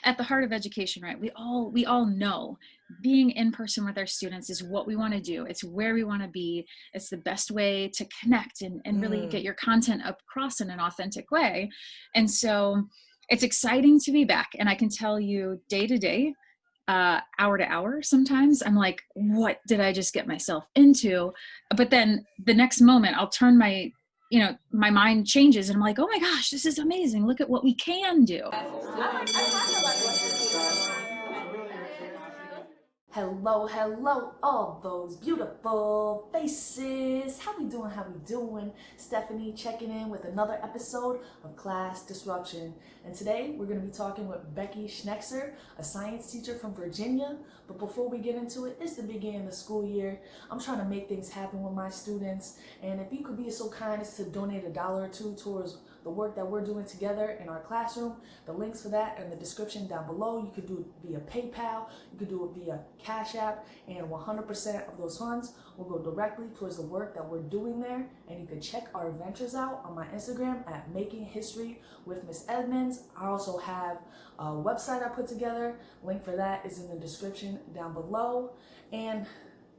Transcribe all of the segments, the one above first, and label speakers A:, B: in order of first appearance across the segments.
A: at the heart of education, right? We all know being in person with our students is what we want to do. It's where we want to be. It's the best way to connect and really get your content across in an authentic way. And so it's exciting to be back. And I can tell you day to day, hour to hour, sometimes I'm like, what did I just get myself into? But then the next moment I'll turn my mind changes and I'm like, oh my gosh, this is amazing. Look at what we can do.
B: Hello, all those beautiful faces. How we doing? Stephanie checking in with another episode of Class Disruption. And today we're going to be talking with Becky Schnekser, a science teacher from Virginia. But before we get into it, it's the beginning of the school year. I'm trying to make things happen with my students. And if you could be so kind as to donate $1 or $2 towards the work that we're doing together in our classroom, the links for that are in the description down below. You could do it via PayPal, you could do it via Cash App, and 100% of those funds will go directly towards the work that we're doing there. And you can check our adventures out on my Instagram at Making History with Miss Edmonds. I also have a website I put together. Link for that is in the description down below. And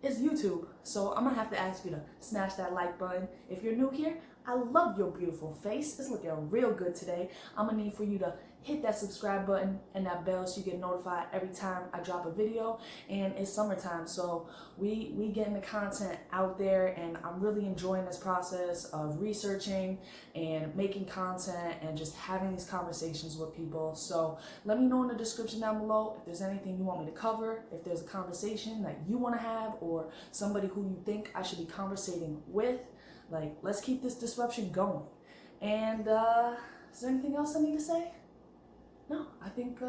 B: it's YouTube, so I'm gonna have to ask you to smash that like button. If you're new here, I love your beautiful face. It's looking real good today. I'm gonna need for you to hit that subscribe button and that bell so you get notified every time I drop a video. And it's summertime, so we getting the content out there, and I'm really enjoying this process of researching and making content and just having these conversations with people. So let me know in the description down below if there's anything you want me to cover, if there's a conversation that you want to have, or somebody who you think I should be conversating with. Like, let's keep this disruption going. And is there anything else I need to say? No, I think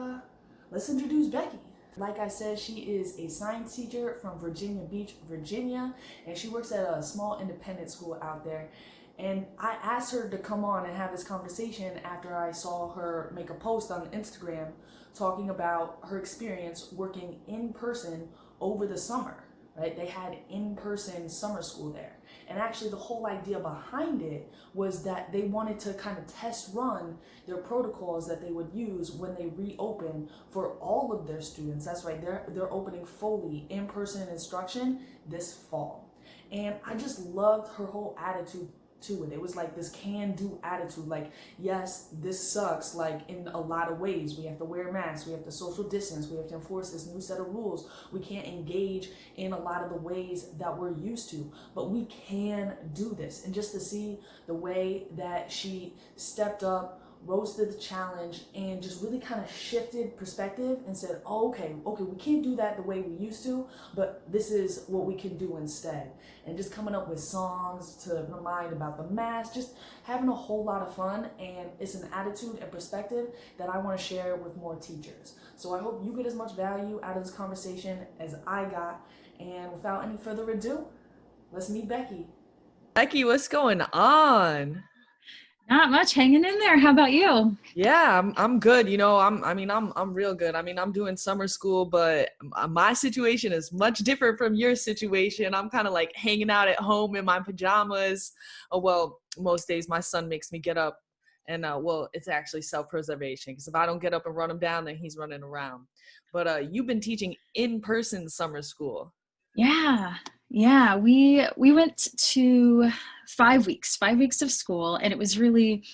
B: let's introduce Becky. Like I said, she is a science teacher from Virginia Beach, Virginia, and she works at a small independent school out there. And I asked her to come on and have this conversation after I saw her make a post on Instagram talking about her experience working in person over the summer. Right? They had in-person summer school there. And actually the whole idea behind it was that they wanted to kind of test run their protocols that they would use when they reopen for all of their students. That's right, they're opening fully in-person instruction this fall. And I just loved her whole attitude to it. It was like this can-do attitude, like, yes, this sucks, like in a lot of ways. We have to wear masks, we have to social distance, we have to enforce this new set of rules. We can't engage in a lot of the ways that we're used to, but we can do this. And just to see the way that she stepped up, rose to the challenge, and just really kind of shifted perspective and said, oh, okay, we can't do that the way we used to, but this is what we can do instead. And just coming up with songs to remind about the mask, just having a whole lot of fun. And it's an attitude and perspective that I want to share with more teachers. So I hope you get as much value out of this conversation as I got. And without any further ado, let's meet Becky.
C: Becky, what's going on?
A: Not much, hanging in there. How about you?
C: Yeah, I'm good. You know, I'm real good. I mean, I'm doing summer school, but my situation is much different from your situation. I'm kind of like hanging out at home in my pajamas. Oh, well, most days my son makes me get up, and well, it's actually self-preservation, because if I don't get up and run him down, then he's running around. But you've been teaching in-person summer school.
A: Yeah, we went to 5 weeks of school, and it was really,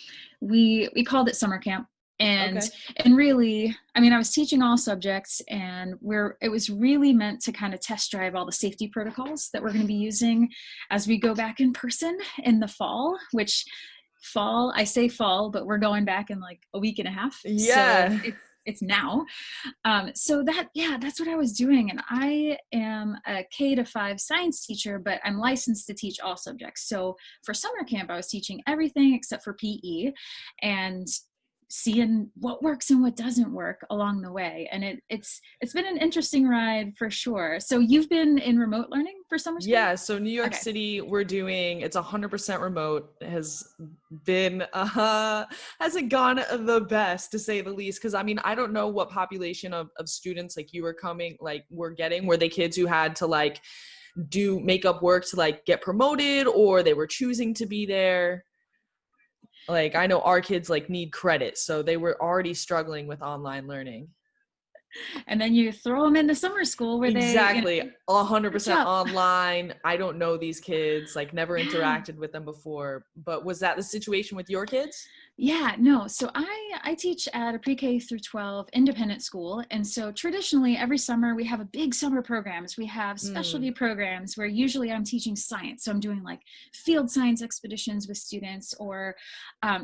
A: we called it summer camp. And
C: Okay.
A: and really, I mean, I was teaching all subjects, and it was really meant to kind of test drive all the safety protocols that we're going to be using as we go back in person in the fall, which I say fall, but we're going back in like a week and a half.
C: Yeah.
A: So it's now. So that's what I was doing. And I am a K-5 science teacher, but I'm licensed to teach all subjects. So for summer camp, I was teaching everything except for PE, and seeing what works and what doesn't work along the way. And it's been an interesting ride for sure. So you've been in remote learning for summer school?
C: Yeah, so New York
A: Okay.
C: City, it's 100% remote. It has been, hasn't gone the best, to say the least. Because I mean, I don't know what population of students like you were getting. Were they kids who had to like do makeup work to like get promoted, or they were choosing to be there? Like, I know our kids like need credit, so they were already struggling with online learning.
A: And then you throw them into summer school where they,
C: Exactly.
A: catch
C: 100%
A: up.
C: online. I don't know these kids, like never
A: Yeah.
C: interacted with them before. But was that the situation with your kids?
A: Yeah, no. So I teach at a pre-K through 12 independent school. And so traditionally every summer we have a big summer programs. We have
C: Mm,
A: specialty programs where usually I'm teaching science. So I'm doing like field science expeditions with students, or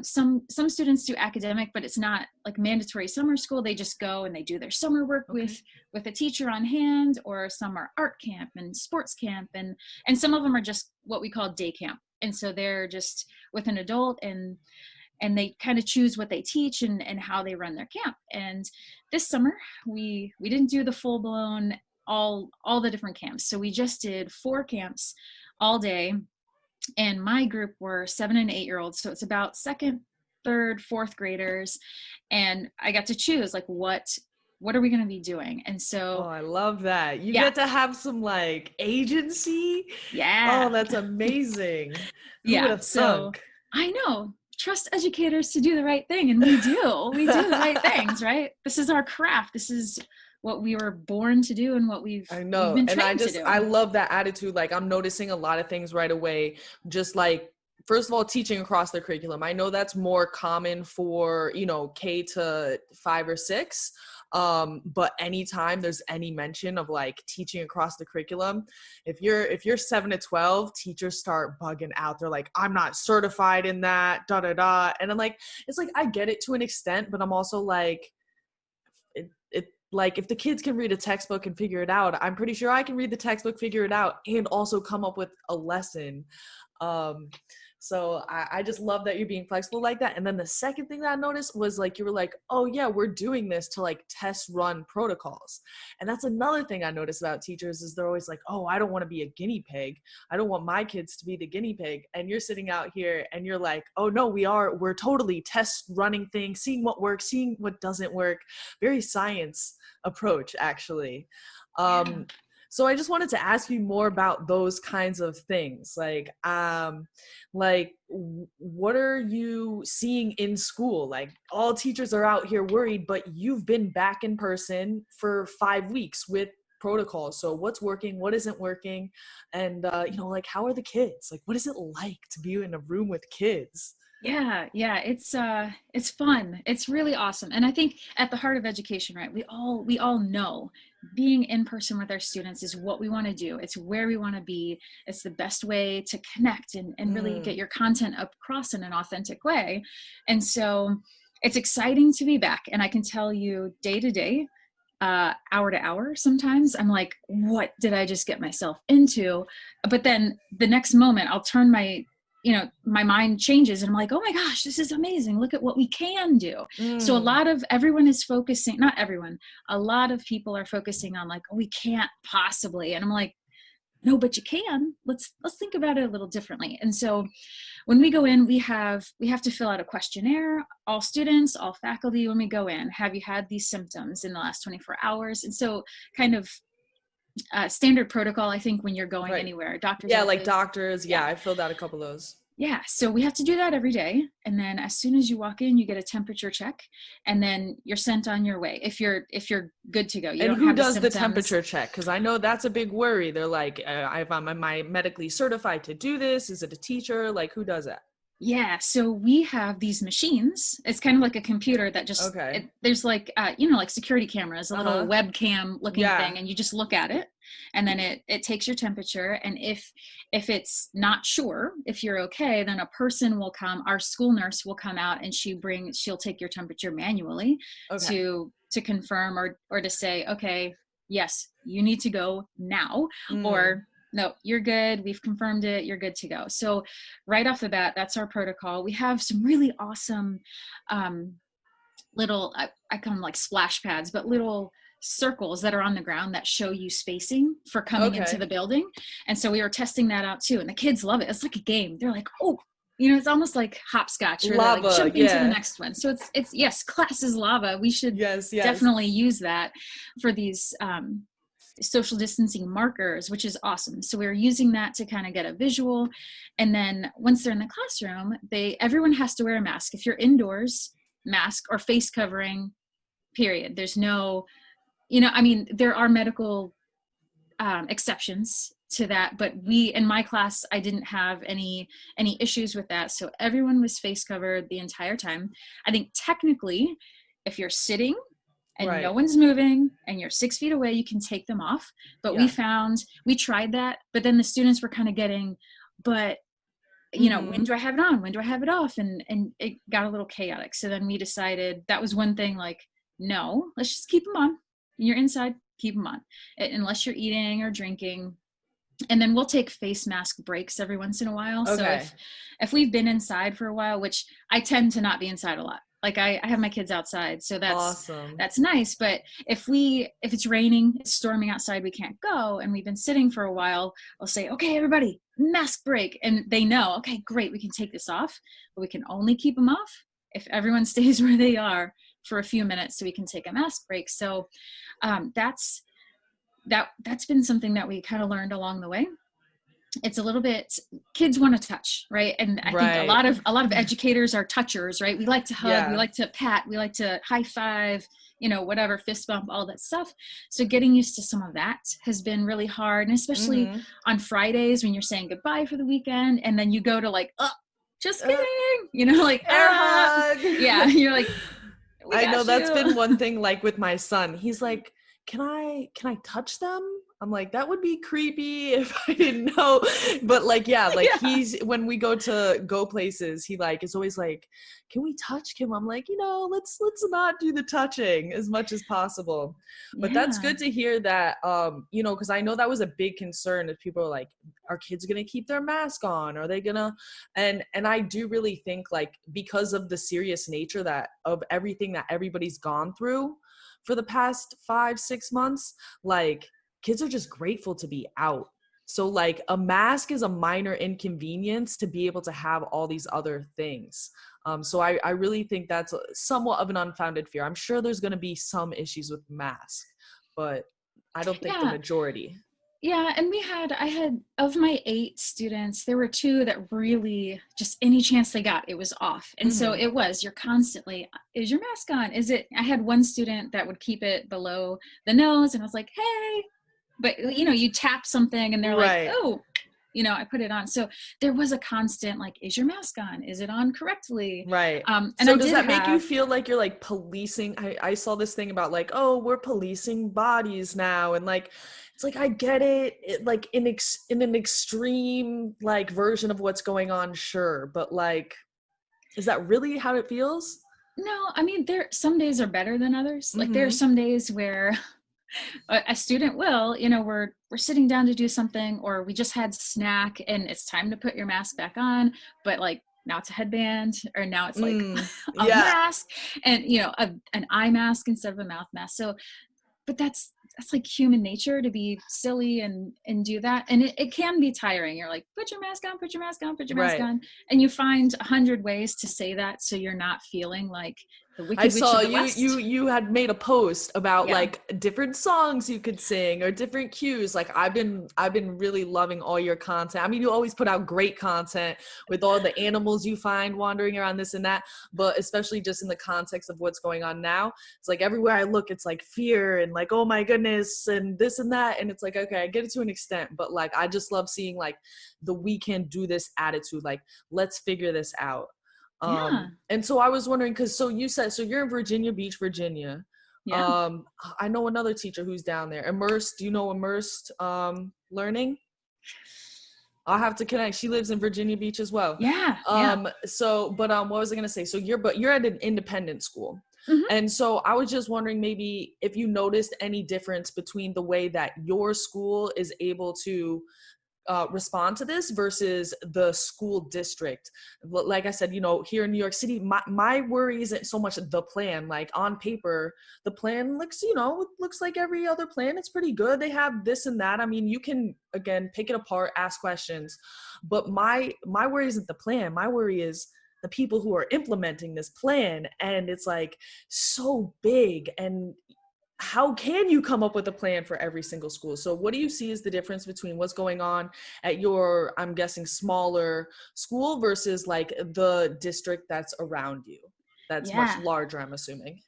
A: some students do academic, but it's not like mandatory summer school. They just go and they do their summer work
C: okay.
A: with a teacher on hand, or some are art camp and sports camp, and some of them are just what we call day camp. And so they're just with an adult, and they kind of choose what they teach and how they run their camp. And this summer we didn't do the full blown all the different camps. So we just did 4 camps all day, and my group were 7 and 8-year-olds. So it's about second, third, fourth graders, and I got to choose like what are we going to be doing. And
C: Oh,
A: so
C: I love that. You
A: yeah,
C: get to have some like agency. Oh,
A: yeah,
C: that's amazing. Who would
A: yeah.
C: have
A: So
C: thunk?
A: I know, trust educators to do the right thing, and we do the right things, right? This is our craft. This is what we were born to do and what
C: I
A: we've
C: know.
A: been
C: And
A: trained to do.
C: I love that attitude. Like I'm noticing a lot of things right away. Just like, first of all, teaching across the curriculum. I know that's more common for, K to 5 or 6. But anytime there's any mention of like teaching across the curriculum, if you're 7 to 12, teachers start bugging out. They're like, I'm not certified in that, da da da. And I'm like, it's like I get it to an extent, but I'm also like, it like if the kids can read a textbook and figure it out, I'm pretty sure I can read the textbook, figure it out, and also come up with a lesson. um so I just love that you're being flexible like that. And then the second thing that I noticed was like you were like, oh yeah, we're doing this to like test run protocols. And that's another thing I noticed about teachers is they're always like, oh, I don't want to be a guinea pig. I don't want my kids to be the guinea pig. And you're sitting out here and you're like, oh no, we're totally test running things, seeing what works, seeing what doesn't work. Very science approach, actually.
A: Yeah.
C: um so I just wanted to ask you more about those kinds of things, what are you seeing in school? Like all teachers are out here worried, but you've been back in person for 5 weeks with protocols. So what's working, what isn't working? And like, how are the kids? Like, what is it like to be in a room with kids?
A: Yeah, it's fun. It's really awesome. And I think at the heart of education, right, we all know being in person with our students is what we want to do. It's where we want to be. It's the best way to connect and really
C: Mm,
A: get your content across in an authentic way. And so it's exciting to be back. And I can tell you day to day, hour to hour, sometimes I'm like, what did I just get myself into? But then the next moment I'll turn my mind changes and I'm like, oh my gosh, this is amazing. Look at what we can do. So
C: mm.
A: everyone is focusing, not everyone, a lot of people are focusing on like, oh, we can't possibly. And I'm like, no, but you can. Let's think about it a little differently. And so when we go in, we have to fill out a questionnaire, all students, all faculty. When we go in, have you had these symptoms in the last 24 hours? And so kind of standard protocol, I think, when you're going
C: Right.
A: anywhere, doctor's
C: Yeah, like
A: office.
C: doctors.
A: Yeah.
C: Yeah, I filled out a couple of those.
A: Yeah, so we have to do that every day. And then as soon as you walk in, you get a temperature check, and then you're sent on your way. If you're good to go, you
C: And
A: don't
C: who
A: have the
C: does the
A: symptoms.
C: temperature check? Because I know that's a big worry. They're like, am I medically certified to do this? Is it a teacher? Like, who does that?
A: Yeah, so we have these machines. It's kind of like a computer that just
C: Okay.
A: there's like like security cameras, a little
C: Uh-huh.
A: webcam looking
C: Yeah.
A: thing, and you just look at it, and then it takes your temperature. And if it's not sure if you're okay, then a person will come. Our school nurse will come out, and she'll take your temperature manually
C: Okay.
A: to confirm or to say, okay, yes, you need to go now,
C: Mm.
A: or no, you're good. We've confirmed it. You're good to go. So right off the bat, that's our protocol. We have some really awesome little, I call them like splash pads, but little circles that are on the ground that show you spacing for coming into
C: Okay.
A: the building. And so we were testing that out too. And the kids love it. It's like a game. They're like, oh, it's almost like hopscotch, or they're like
C: Lava.
A: jumping to the
C: Yeah.
A: next one. So it's yes, class is lava. We should
C: Yes. Yes.
A: definitely use that for these social distancing markers, which is awesome. So we were using that to kind of get a visual. And then once they're in the classroom, everyone has to wear a mask. If you're indoors, mask or face covering, period. There's no I mean, there are medical exceptions to that, but in my class, I didn't have any issues with that. So everyone was face covered the entire time. I think technically, if you're sitting and no one's moving and you're 6 feet away, you can take them off. But we tried that, but then the students were kind of getting, but when do I have it on? When do I have it off? And it got a little chaotic. So then we decided that was one thing, like, no, let's just keep them on. You're inside, keep them on, unless you're eating or drinking. And then we'll take face mask breaks every once in a while.
C: Okay.
A: So if we've been inside for a while, which I tend to not be inside a lot. Like I have my kids outside, so that's
C: awesome.
A: That's nice. But if it's raining, it's storming outside, we can't go, and we've been sitting for a while, I'll say, okay, everybody, mask break. And they know, okay, great, we can take this off, but we can only keep them off if everyone stays where they are for a few minutes so we can take a mask break. So that's been something that we kind of learned along the way. It's a little bit, kids want to touch, right? And I think a lot of educators are touchers, right? We like to hug, we like to pat, we like to high five, whatever, fist bump, all that stuff. So getting used to some of that has been really hard. And especially on Fridays when you're saying goodbye for the weekend and then you go to like, oh, just kidding, like,
C: air hug.
A: Yeah, you're like,
C: I know that's been one thing, like with my son, he's like, can I touch them? I'm like, that would be creepy if I didn't know. But like, he's, when we go places, he like is always like, can we touch him? I'm like, let's not do the touching as much as possible. But that's good to hear that, because I know that was a big concern if people are like, are kids going to keep their mask on? Are they gonna? And I do really think, like, because of the serious nature of everything that everybody's gone through for the past 5-6 months, like, kids are just grateful to be out. So like a mask is a minor inconvenience to be able to have all these other things. So I really think that's somewhat of an unfounded fear. I'm sure there's going to be some issues with mask, but I don't think the majority.
A: Yeah. And I had, of my 8 students, there were 2 that really just any chance they got, it was off. And so you're constantly, is your mask on? I had one student that would keep it below the nose and I was like, hey, but you tap something and they're like, oh, I put it on. So there was a constant, like, is your mask on? Is it on correctly?
C: Right.
A: And
C: so does that make you feel like you're like policing? I saw this thing about like, oh, we're policing bodies now. And like, it's like, I get it, like in an extreme like version of what's going on. Sure. But like, is that really how it feels?
A: No, I mean, some days are better than others. Like there are some days where a student will, we're sitting down to do something, or we just had snack and it's time to put your mask back on, but like now it's a headband, or now it's like a mask and, an eye mask instead of a mouth mask. So, but that's like human nature to be silly and do that. And it can be tiring. You're like, put your mask on, put your mask on, put your mask on. And you find 100 ways to say that. So you're not feeling like the Wicked Witch of the West.
C: you had made a post about like different songs you could sing or different cues. Like I've been really loving all your content. I mean, you always put out great content with all the animals you find wandering around, this and that, but especially just in the context of what's going on now. It's like everywhere I look, it's like fear and like, oh my goodness, and this and that. And it's like, okay, I get it to an extent, but like, I just love seeing like the we can do this attitude, like, let's figure this out. And so I was wondering, because you said, so you're in Virginia Beach, Virginia. I know another teacher who's down there. Immersed, do you know Immersed Learning? I'll have to connect. She lives in Virginia Beach as well. So, but what was I going to say? So you're at an independent school. And so I was just wondering maybe if you noticed any difference between the way that your school is able to respond to this versus the school district. Like I said, here in New York City, my worry isn't so much the plan. Like on paper, the plan looks like every other plan. It's pretty good. They have this and that. I mean, you can, again, pick it apart, ask questions. But my worry isn't the plan. My worry is the people who are implementing this plan. And it's like so big, and how can you come up with a plan for every single school? So what do you see as the difference between what's going on at your, I'm guessing, smaller school versus like the district that's around you, that's much larger, I'm assuming?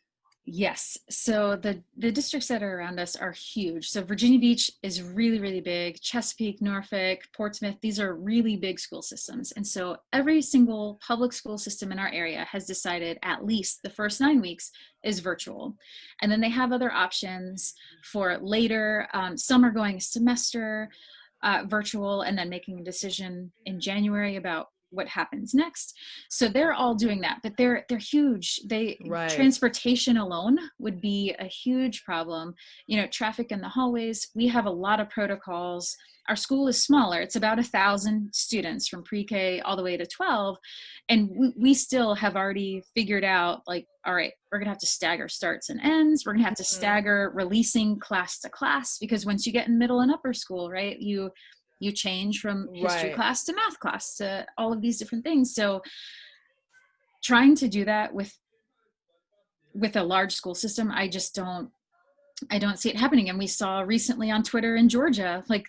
A: Yes. So the districts that are around us are huge. So Virginia Beach is really, really big. Chesapeake, Norfolk, Portsmouth, these are really big school systems. And so every single public school system in our area has decided at least the first 9 weeks is virtual. And then they have other options for later. Some are going a semester virtual and then making a decision in January about what happens next. So they're all doing that, but they're huge.
C: Right.
A: Transportation alone would be a huge problem. You know, traffic in the hallways, we have a lot of protocols. Our school is smaller. It's about 1,000 students from pre-K all the way to 12. And we still have already figured out, like, all right, we're going to have to stagger starts and ends. We're going to have to stagger releasing class to class, because once you get in middle and upper school, right, you change from history class to math class to all of these different things. So trying to do that with a large school system, I don't see it happening. And we saw recently on Twitter in Georgia, like,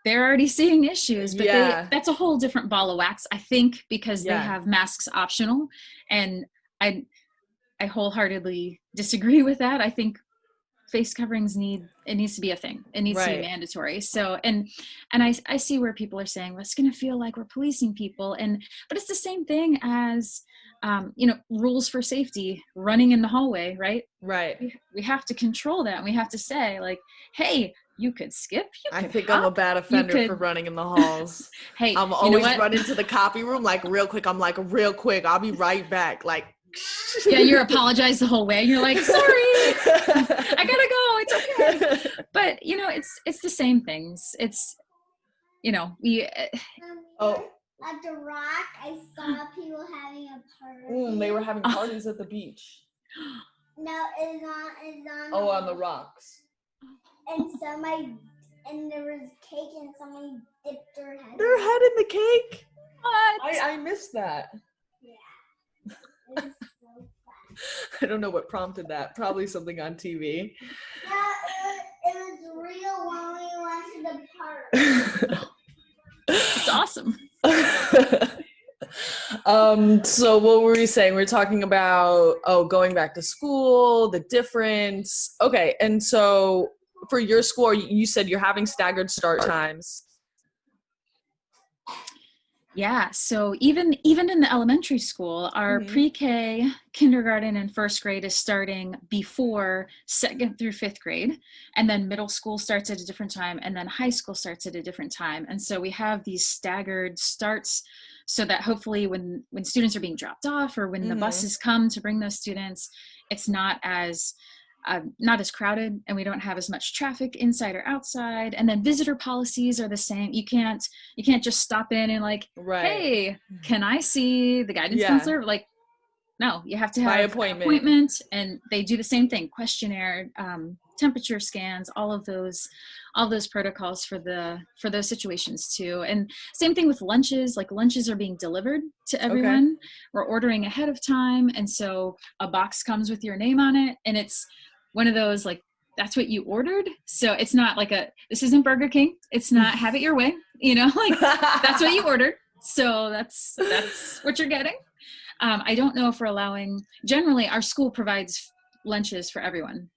A: they're already seeing issues, but that's a whole different ball of wax, I think, because they have masks optional. And I wholeheartedly disagree with that. I think face coverings needs to be a thing. It needs to be mandatory. So, and I see where people are saying, well, it's going to feel like we're policing people. But it's the same thing as, rules for safety, running in the hallway, right?
C: Right.
A: We have to control that. And we have to say, like, hey, you could skip.
C: I think I'm a bad offender for running in the halls.
A: Hey,
C: I'm always running to the copy room, like, real quick. I'm like, real quick, I'll be right back. Like,
A: yeah, you apologize the whole way. You're like, sorry, I gotta go. It's okay. But it's the same things. It's we.
D: At the Rock, I saw people having a party.
C: They were having parties at the beach.
D: No, it's on.
C: Oh, on the rocks.
D: And there was cake, and somebody dipped their head.
C: Their head in the cake?
A: What?
C: I missed that.
D: Yeah. It was so fun.
C: I don't know what prompted that. Probably something on TV.
D: No, it was real when we went to the park.
A: It's awesome.
C: So what were we saying? We're talking about, going back to school, the difference. Okay, and so for your school, you said you're having staggered start times.
A: Yeah, so even in the elementary school, our pre-K, kindergarten, and first grade is starting before 2nd through 5th grade, and then middle school starts at a different time, and then high school starts at a different time. And so we have these staggered starts so that hopefully when students are being dropped off, or when the buses come to bring those students, it's not as crowded, and we don't have as much traffic inside or outside. And then visitor policies are the same. You can't just stop in and like, hey, can I see the guidance counselor? Like, no, you have to have an appointment, and they do the same thing: questionnaire, temperature scans, all of those protocols for those situations too. And same thing with lunches. Like, lunches are being delivered to everyone. We're ordering ahead of time, and so a box comes with your name on it, and it's one of those, like, that's what you ordered. So it's not like this isn't Burger King. It's not have it your way, like that's what you ordered. So that's what you're getting. I don't know if we're allowing, generally our school provides lunches for everyone.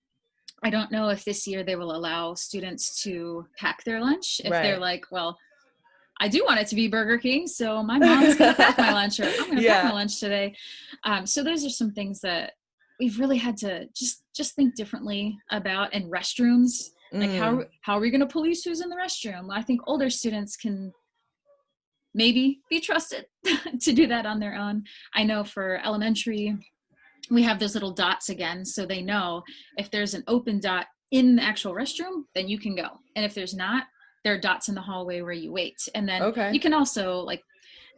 A: I don't know if this year they will allow students to pack their lunch. If they're like, well, I do want it to be Burger King, so my mom's going to pack my lunch, or I'm going to pack my lunch today. So those are some things that we've really had to just think differently about. And restrooms, like how are we going to police who's in the restroom? Well, I think older students can maybe be trusted to do that on their own. I know for elementary, we have those little dots again, so they know if there's an open dot in the actual restroom, then you can go. And if there's not, there are dots in the hallway where you wait. And then you can also, like,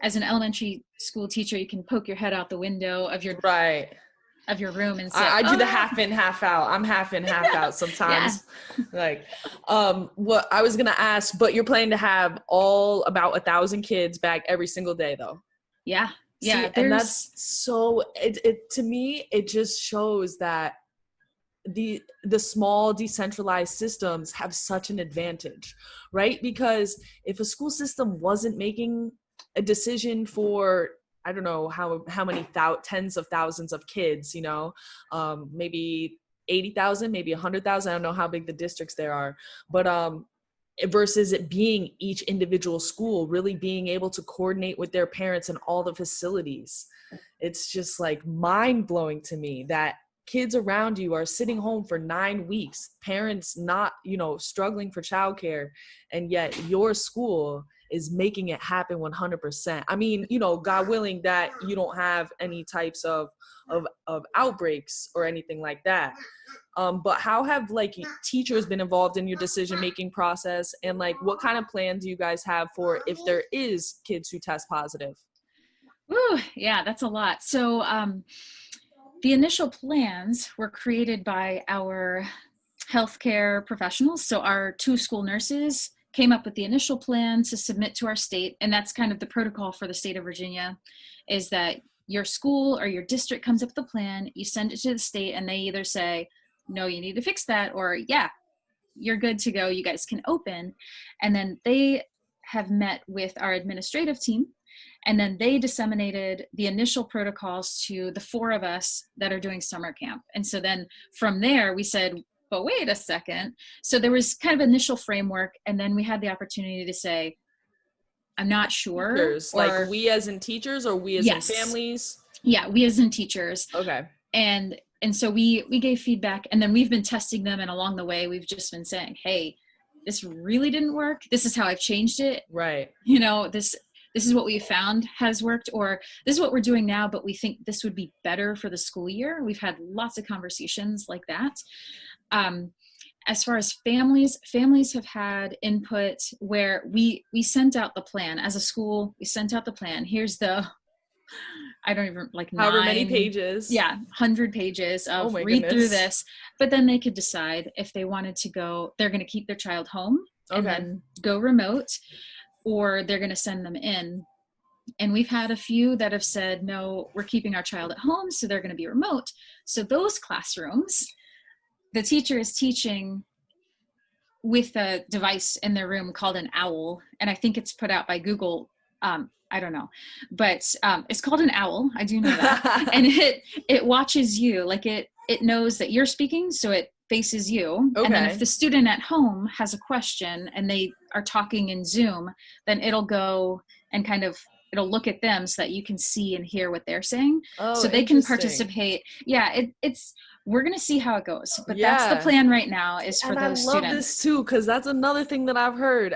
A: as an elementary school teacher, you can poke your head out the window of your room and say,
C: I do the half in, half out. I'm half in, half out sometimes. Like, what I was gonna ask, but you're planning to have all about 1,000 kids back every single day, though.
A: Yeah.
C: And that's so. It to me, it just shows that the small decentralized systems have such an advantage, right? Because if a school system wasn't making a decision for I don't know how many tens of thousands of kids, you know, maybe 80,000, maybe 100,000. I don't know how big the districts there are, but versus it being each individual school, really being able to coordinate with their parents and all the facilities. It's just like mind blowing to me that kids around you are sitting home for 9 weeks, parents not, you know, struggling for childcare, and yet your school is making it happen 100%. I mean, you know, God willing that you don't have any types of outbreaks or anything like that. But how have like teachers been involved in your decision-making process, and like what kind of plan do you guys have for if there is kids who test positive?
A: Ooh, yeah, that's a lot. So the initial plans were created by our healthcare professionals. So our 2 school nurses came up with the initial plan to submit to our state. And that's kind of the protocol for the state of Virginia, is that your school or your district comes up with a plan, you send it to the state, and they either say, no, you need to fix that, or yeah, you're good to go, you guys can open. And then they have met with our administrative team, and then they disseminated the initial protocols to the 4 of us that are doing summer camp. And so then from there we said, but wait a second. So there was kind of initial framework, and then we had the opportunity to say, I'm not sure.
C: Teachers, like we as in teachers, or we as in families?
A: Yeah, we as in teachers.
C: Okay.
A: And so we gave feedback, and then we've been testing them, and along the way we've just been saying, hey, this really didn't work. This is how I've changed it.
C: Right.
A: You know, this is what we found has worked, or this is what we're doing now, but we think this would be better for the school year. We've had lots of conversations like that. As far as families have had input where we sent out the plan as a school. We sent out the plan. Here's the, I don't even like
C: however many pages.
A: Yeah, 100 pages of read through this. But then they could decide if they wanted to go, they're going to keep their child home and then go remote, or they're going to send them in. And we've had a few that have said, no, we're keeping our child at home, so they're going to be remote. So those classrooms, the teacher is teaching with a device in their room called an owl. And I think it's put out by Google. I don't know, but it's called an owl. I do know that. And it watches you, like it knows that you're speaking, so it faces you. Okay. And then if the student at home has a question and they are talking in Zoom, then it'll go and kind of, it'll look at them so that you can see and hear what they're saying. Oh, so they can participate. Yeah, we're going to see how it goes. But that's the plan right now, is for those students. And I love this
C: too, because that's another thing that I've heard.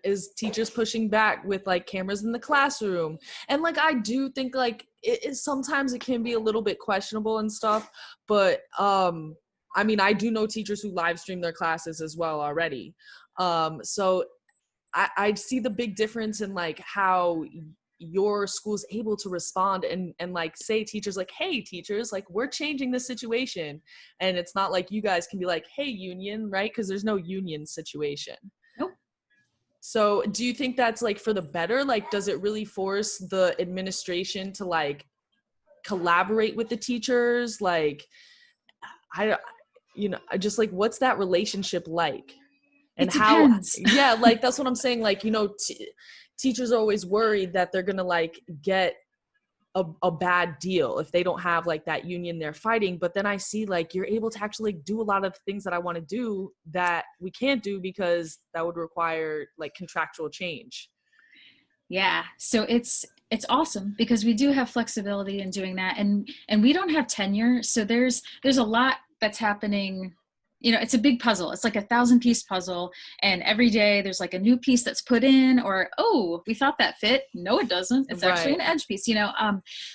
C: Is teachers pushing back with like cameras in the classroom. And like, I do think like sometimes it can be a little bit questionable and stuff, but I mean, I do know teachers who live stream their classes as well already. So I see the big difference in like how your school's able to respond and like say teachers like, hey teachers, like we're changing this situation. And it's not like you guys can be like, hey union, right? Because there's no union situation. So do you think that's like for the better? Like, does it really force the administration to like collaborate with the teachers? Like, just like, what's that relationship like? And how, yeah, like, that's what I'm saying. Like, teachers are always worried that they're going to like get a bad deal if they don't have like that union they're fighting. But then I see like you're able to actually do a lot of things that I want to do that we can't do because that would require like contractual change.
A: Yeah. So it's awesome because we do have flexibility in doing that, and we don't have tenure. So there's a lot that's happening. It's a big puzzle. It's like a 1,000-piece puzzle. And every day there's like a new piece that's put in, or, oh, we thought that fit. No, it doesn't. It's actually an edge piece,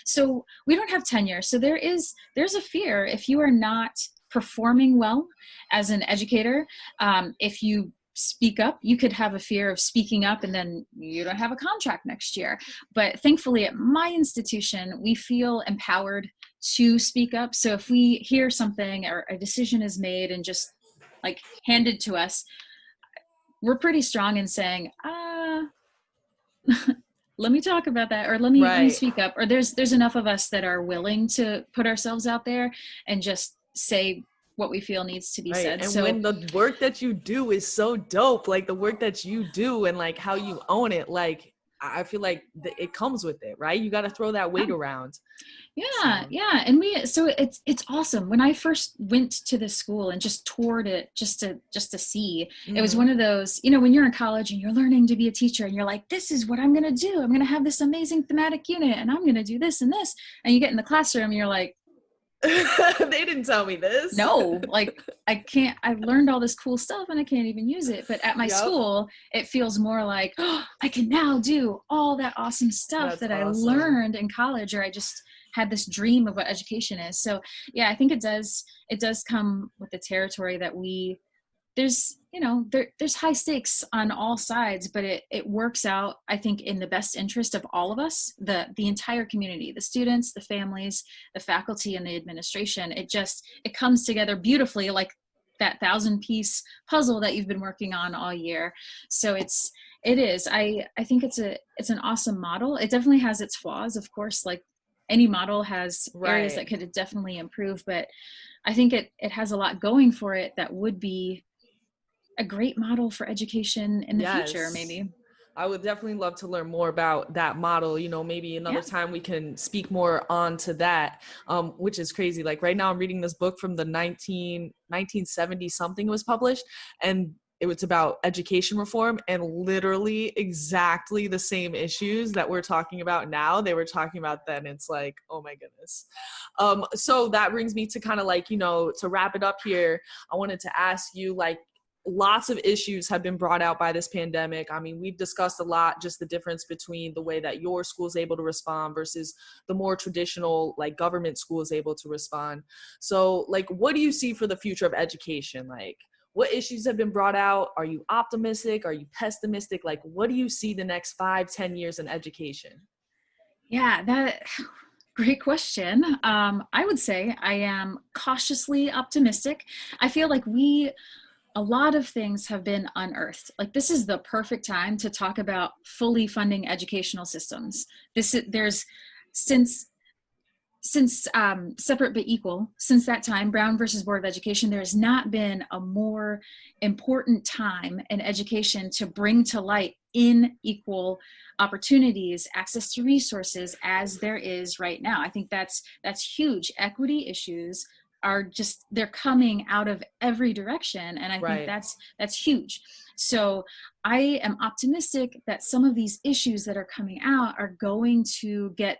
A: So we don't have tenure. So there's a fear if you are not performing well as an educator. If you speak up, you could have a fear of speaking up and then you don't have a contract next year. But thankfully at my institution, we feel empowered to speak up. So if we hear something or a decision is made and just like handed to us, we're pretty strong in saying, let me talk about that, or let me speak up. Or there's enough of us that are willing to put ourselves out there and just say what we feel needs to be said.
C: And when the work that you do is so dope, like the work that you do and like how you own it, like I feel like it comes with it, right? You got to throw that weight around.
A: Yeah, yeah. And it's awesome. When I first went to the school and just toured it just to see, it was one of those, when you're in college and you're learning to be a teacher and you're like, this is what I'm going to do. I'm going to have this amazing thematic unit and I'm going to do this and this. And you get in the classroom and you're like,
C: they didn't tell me this.
A: No, like I learned all this cool stuff and I can't even use it. But at my school, it feels more like, oh, I can now do all that awesome stuff that I learned in college, or I just had this dream of what education is. So yeah, I think it does come with the territory that there's high stakes on all sides, but it works out, I think, in the best interest of all of us, the entire community, the students, the families, the faculty, and the administration. It comes together beautifully, like that 1,000-piece puzzle that you've been working on all year. So it is. I think it's an awesome model. It definitely has its flaws, of course, like any model has areas that could definitely improve, but I think it has a lot going for it that would be a great model for education in the future, maybe.
C: I would definitely love to learn more about that model. Maybe another time we can speak more onto that, which is crazy. Like right now I'm reading this book from the 1970 something was published, and it was about education reform, and literally exactly the same issues that we're talking about now, they were talking about then. It's like, oh my goodness. So that brings me to kind of like, to wrap it up here, I wanted to ask you, like, lots of issues have been brought out by this pandemic. I mean, we've discussed a lot, just the difference between the way that your school is able to respond versus the more traditional, like, government school is able to respond. So, like, what do you see for the future of education? Like, what issues have been brought out? Are you optimistic? Are you pessimistic? Like, what do you see the next 5-10 years in education?
A: Yeah, great question. I would say I am cautiously optimistic. I feel like a lot of things have been unearthed. Like, this is the perfect time to talk about fully funding educational systems. Since Separate but Equal, since that time, Brown versus Board of Education, there has not been a more important time in education to bring to light inequal opportunities, access to resources, as there is right now. I think that's huge. Equity issues they're coming out of every direction, and I think that's huge. So I am optimistic that some of these issues that are coming out are going to get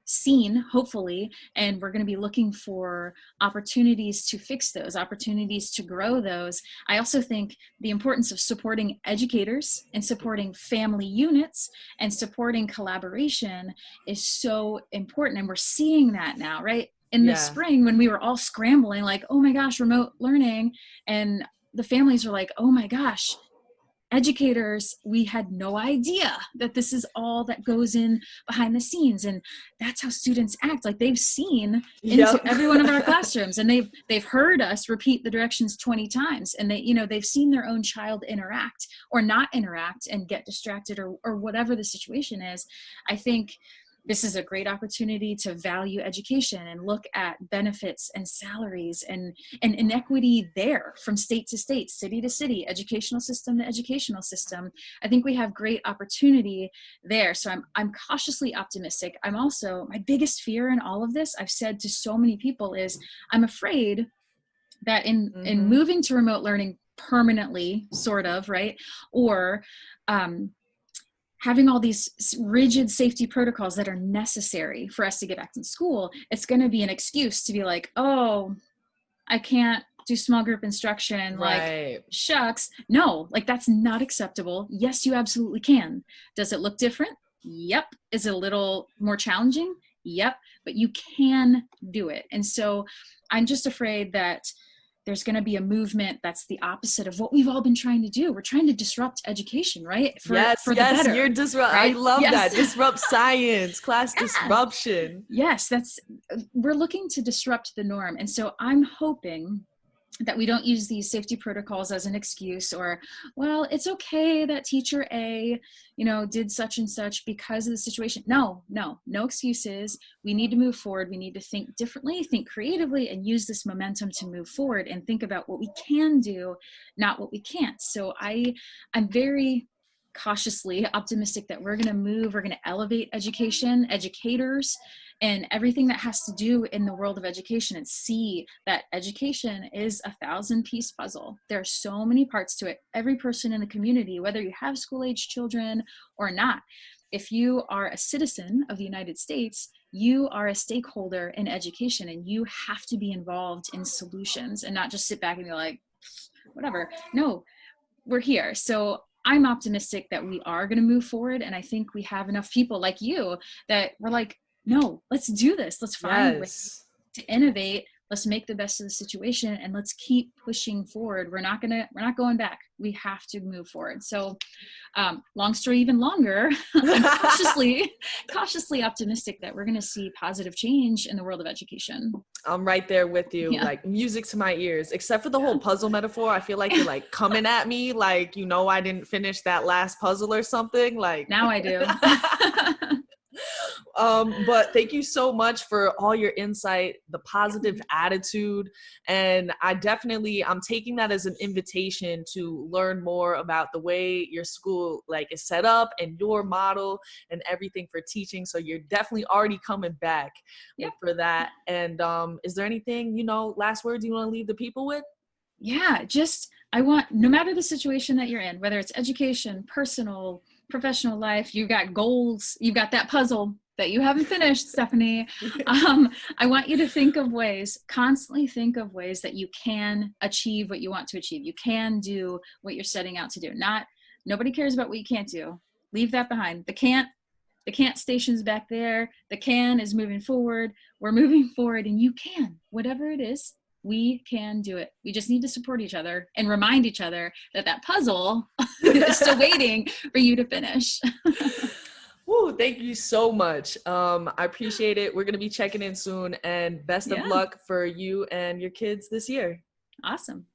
A: seen, hopefully, and we're going to be looking for opportunities to fix those, opportunities to grow those. I also think the importance of supporting educators and supporting family units and supporting collaboration is so important, and we're seeing that now, right? In the spring, when we were all scrambling, like, oh my gosh, remote learning, and the families were like, oh my gosh, educators, we had no idea that this is all that goes in behind the scenes. And that's how students act. Like, they've seen into every one of our classrooms, and they've heard us repeat the directions 20 times, and they've seen their own child interact or not interact and get distracted or whatever the situation is. I think this is a great opportunity to value education and look at benefits and salaries and inequity there, from state to state, city to city, educational system to educational system. I think we have great opportunity there. So I'm cautiously optimistic. I'm also, my biggest fear in all of this, I've said to so many people, is I'm afraid that in moving to remote learning permanently, sort of, right? Or having all these rigid safety protocols that are necessary for us to get back to school, it's going to be an excuse to be like, oh, I can't do small group instruction. Like, shucks. No, like, that's not acceptable. Yes, you absolutely can. Does it look different? Yep. Is it a little more challenging? Yep. But you can do it. And so I'm just afraid that there's going to be a movement that's the opposite of what we've all been trying to do. We're trying to disrupt education, right? For the better,
C: you're right? I love that. Disrupt science, class disruption.
A: Yes, we're looking to disrupt the norm. And so I'm hoping that we don't use these safety protocols as an excuse, or, well, it's okay that teacher A, did such and such because of the situation. No excuses. We need to move forward. We need to think differently, think creatively, and use this momentum to move forward and think about what we can do, not what we can't. So I'm very cautiously optimistic that we're going to elevate education, educators, and everything that has to do in the world of education, and see that education is a 1,000-piece puzzle. There are so many parts to it. Every person in the community, whether you have school-age children or not, if you are a citizen of the United States, you are a stakeholder in education, and you have to be involved in solutions and not just sit back and be like, whatever. No, we're here. So I'm optimistic that we are going to move forward. And I think we have enough people like you that we're like, no, let's do this. Let's find ways to innovate. Let's make the best of the situation, and let's keep pushing forward. We're not going back. We have to move forward. So long story even longer, I'm cautiously optimistic that we're going to see positive change in the world of education.
C: I'm right there with you.
A: Yeah.
C: Like music to my ears, except for the whole puzzle metaphor. I feel like you're like coming at me like, I didn't finish that last puzzle or something. Like
A: Now I do.
C: But thank you so much for all your insight, the positive attitude. And I'm taking that as an invitation to learn more about the way your school is set up and your model and everything for teaching. So you're definitely already coming back for that. And is there anything, last words you want to leave the people with?
A: Yeah, I want, no matter the situation that you're in, whether it's education, personal, professional life, you've got goals, you've got that puzzle that you haven't finished, Stephanie. I want you to constantly think of ways that you can achieve what you want to achieve. You can do what you're setting out to do. Nobody cares about what you can't do. Leave that behind. The can't station's back there. The can is moving forward. We're moving forward, and you can, whatever it is, we can do it. We just need to support each other and remind each other that puzzle is still waiting for you to finish.
C: Woo, thank you so much. I appreciate it. We're going to be checking in soon, and best of luck for you and your kids this year.
A: Awesome.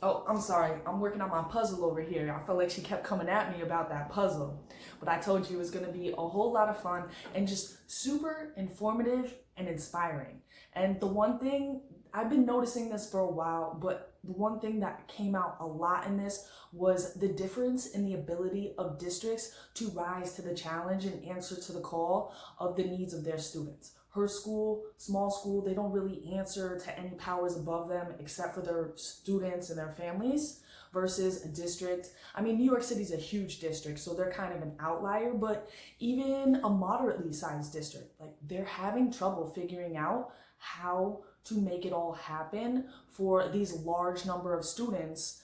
B: Oh, I'm sorry. I'm working on my puzzle over here. I felt like she kept coming at me about that puzzle. But I told you it was going to be a whole lot of fun and just super informative and inspiring. And the one thing, I've been noticing this for a while, but the one thing that came out a lot in this was the difference in the ability of districts to rise to the challenge and answer to the call of the needs of their students. Her school, small school, they don't really answer to any powers above them except for their students and their families, versus a district. I mean, New York City's a huge district, so they're kind of an outlier, but even a moderately sized district, they're having trouble figuring out how to make it all happen for these large number of students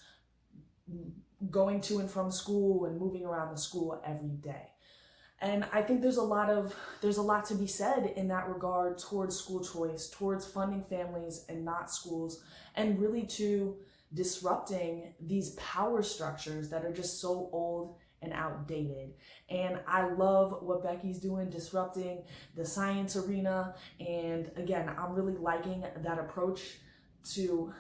B: going to and from school and moving around the school every day. And I think there's a lot to be said in that regard towards school choice, towards funding families and not schools, and really to disrupting these power structures that are just so old and outdated. And I love what Becky's doing, disrupting the science arena. And again, I'm really liking that approach to,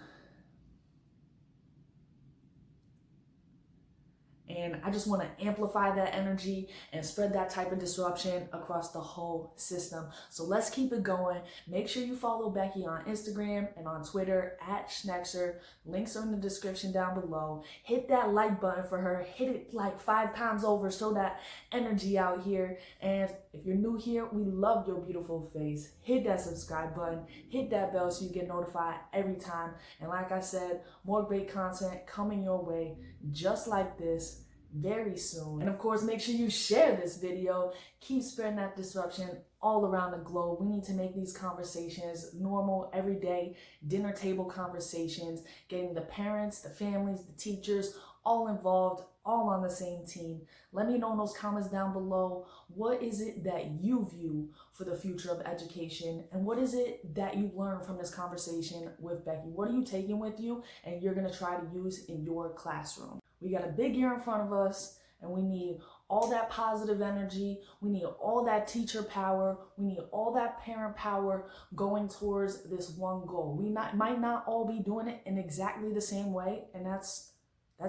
B: and I just want to amplify that energy and spread that type of disruption across the whole system. So let's keep it going. Make sure you follow Becky on Instagram and on Twitter @Schnekser. Links are in the description down below. Hit that like button for her. Hit it 5 times over. Show that energy out here. And if you're new here, we love your beautiful face. Hit that subscribe button. Hit that bell so you get notified every time. And like I said, more great content coming your way just like this very soon. And of course, make sure you share this video. Keep spreading that disruption all around the globe. We need to make these conversations normal, everyday dinner table conversations, getting the parents, the families, the teachers all involved, all on the same team. Let me know in those comments down below, what is it that you view for the future of education, and what is it that you learned from this conversation with Becky? What are you taking with you and you're going to try to use in your classroom? We got a big year in front of us, and we need all that positive energy. We need all that teacher power. We need all that parent power going towards this one goal. We might not all be doing it in exactly the same way, and that's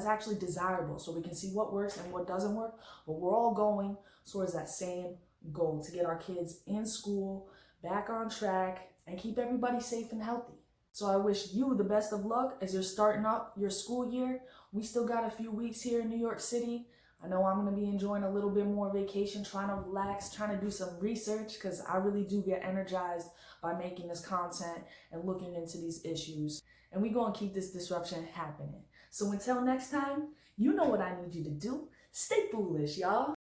B: actually desirable, so we can see what works and what doesn't work, but we're all going towards that same goal, to get our kids in school, back on track, and keep everybody safe and healthy. So I wish you the best of luck as you're starting up your school year. We still got a few weeks here in New York City. I know I'm going to be enjoying a little bit more vacation, trying to relax, trying to do some research, because I really do get energized by making this content and looking into these issues. And we're going to keep this disruption happening. So until next time, you know what I need you to do. Stay foolish, y'all.